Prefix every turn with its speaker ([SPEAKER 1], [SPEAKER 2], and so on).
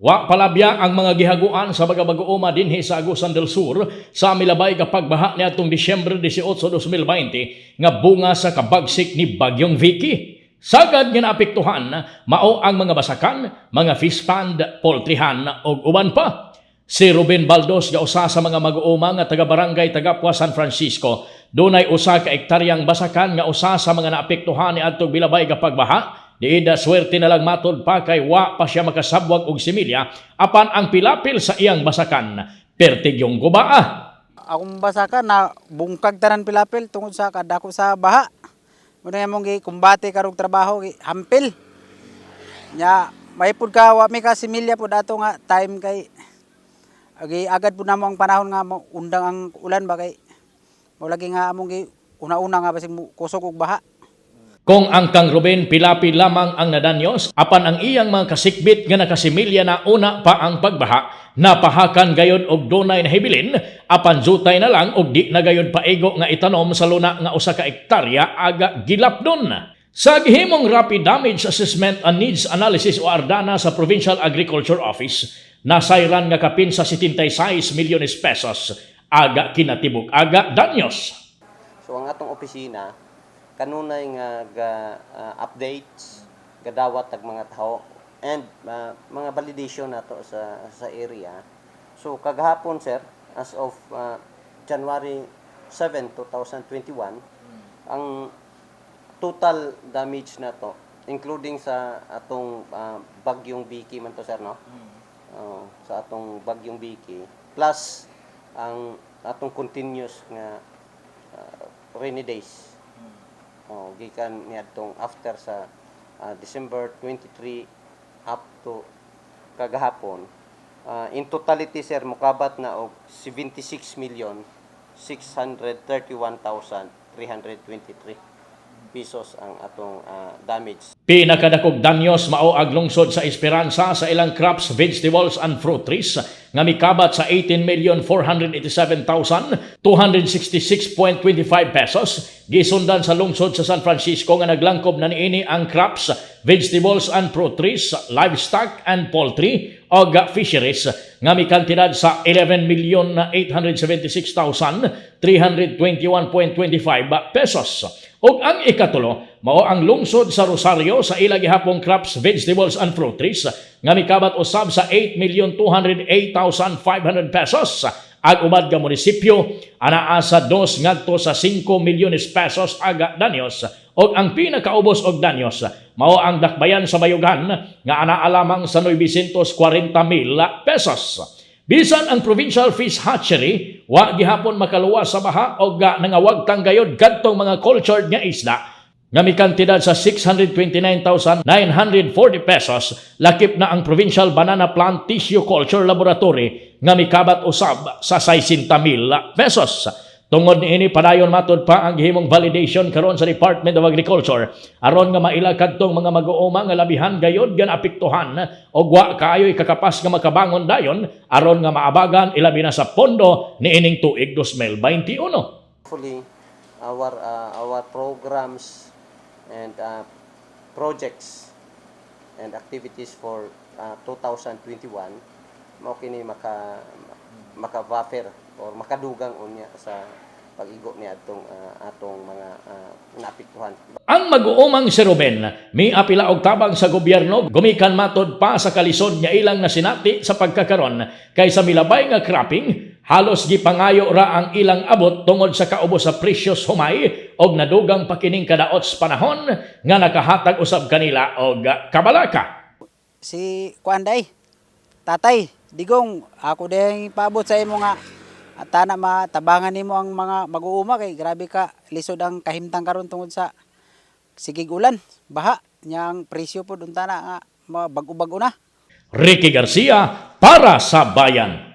[SPEAKER 1] Wa palabya ang mga gihaguan sa Bagabagooma dinhi sa Agusan del Sur sa milabay ka pagbaha niadtong Disyembre 18, 2020 nga bunga sa kabagsik ni Bagyong Vicky. Sagad nga naapektuhan mao ang mga basakan, mga fish pond, poultryhan ug uban pa. Si Ruben Baldos nga usa sa mga mag-uuma nga taga-barangay Tagapua, San Francisco, dunay usa ka ektaryang basakan nga usa sa mga naapektuhan niadtong milabay ka pagbaha. Diida swerte na lang matod pa kay wa pa siya makasabwag og similya apan ang pilapil sa iyang basakan pertig yung gubaa.
[SPEAKER 2] Akong basakan na bungkag tanan pilapil tungod sa kadako sa baha. Muna mong kumbate karong trabaho hampil. Nya may pud ka wa mi ka similya pud ato nga time kay agad pud namo ang panahon nga undang ang ulan ba kay mo lagi nga among una-una nga basig kusog og baha.
[SPEAKER 1] Kung ang kang Ruben pilapil lamang ang nadanyos, apan ang iyang mga kasikbit nga nakasimilya na una pa ang pagbaha, napahakan gayod og dunay nahibilin, apan jutay na lang og di na gayod paigo nga itanom sa luna nga usa ka ektarya aga gilapdon. Sa gihimong rapid damage assessment and needs analysis o ARDANA sa Provincial Agriculture Office, nasayran nga kapin sa 76 milyones pesos aga kinatibuk aga danyos.
[SPEAKER 3] So ang atong opisina kanunay nga updates gadawat tag mga tao and mga validation nato sa area. So kagahapon sir, as of January 7, 2021, ang total damage nato including sa atong bagyong Vicky man to sir no. Sa atong bagyong Vicky plus ang atong continuous nga rainy days. Gikan niadtong after sa December 23 up to kagahapon, in totality sir mokabat na og 76,631,323 pesos ang atong damage.
[SPEAKER 1] Pinakadakog danyos mao ang lungsod sa Esperanza sa ilang crops, vegetables and fruit trees nga mikabat sa 18,487,266.25 pesos. Gisundan sa lungsod sa San Francisco nga naglangkob na niini ang crops, vegetables and fruit trees, livestock and poultry o fisheries nga may kantidad sa 11,876,321.25 pesos. Ug ang ikatulo mao ang lungsod sa Rosario sa ila gihapong crops, vegetables and fruit trees nga mikabat usab sa 8,208,500 pesos. Ang ubad nga munisipyo anaa sa 2 ngadto sa 5 milyones pesos aga danyos. Og ang pinakaubos og danyos mao ang dakbayan sa Bayugan nga anaa lamang sa 940,000 pesos. Bisan ang Provincial Fish Hatchery wa gihapon makaluwas sa baha og nangawag tanggayod kadtong mga cultured nga isda nga may kantidad sa 629,940 pesos. Lakip na ang Provincial Banana Plant Tissue Culture Laboratory nga may kabat usab sa 60,000 pesos. Tungod niini padayon matod pa ang gihimong validation karon sa Department of Agriculture aron nga maila kadtong mga mag-uuma nga labihan gayod nga naapektuhan og wa kaayoy kakapas nga makabangon dayon aron nga maabagan ilabi na sa pondo niining tuig 2021.
[SPEAKER 3] Hopefully our programs and projects and activities for 2021 mao kini maka-buffer or makadugang unya sa pag-igo ni atong mga naapektuhan.
[SPEAKER 1] Ang mag-uumang si Ruben miapila og tabang sa gobyerno gumikan matod pa sa kalisod nga ilang nasinati sa pagkakaron kay sa milabay nga cropping halos gipangayo ra ang ilang abot tungod sa kaubos sa presyos humay og nadugang pakining kadaots panahon nga nakahatag usab kanila og kabalaka.
[SPEAKER 2] Si Kuanday, tatay, digong ako din paabot sa imo nga tana matabangan nimo ang mga mag-uuma kay grabe ka lisod ang kahimtang karon tungod sa sigig ulan, baha, nyang presyo pud unta na nga bag-o na.
[SPEAKER 1] Ricky Garcia para sa Bayan.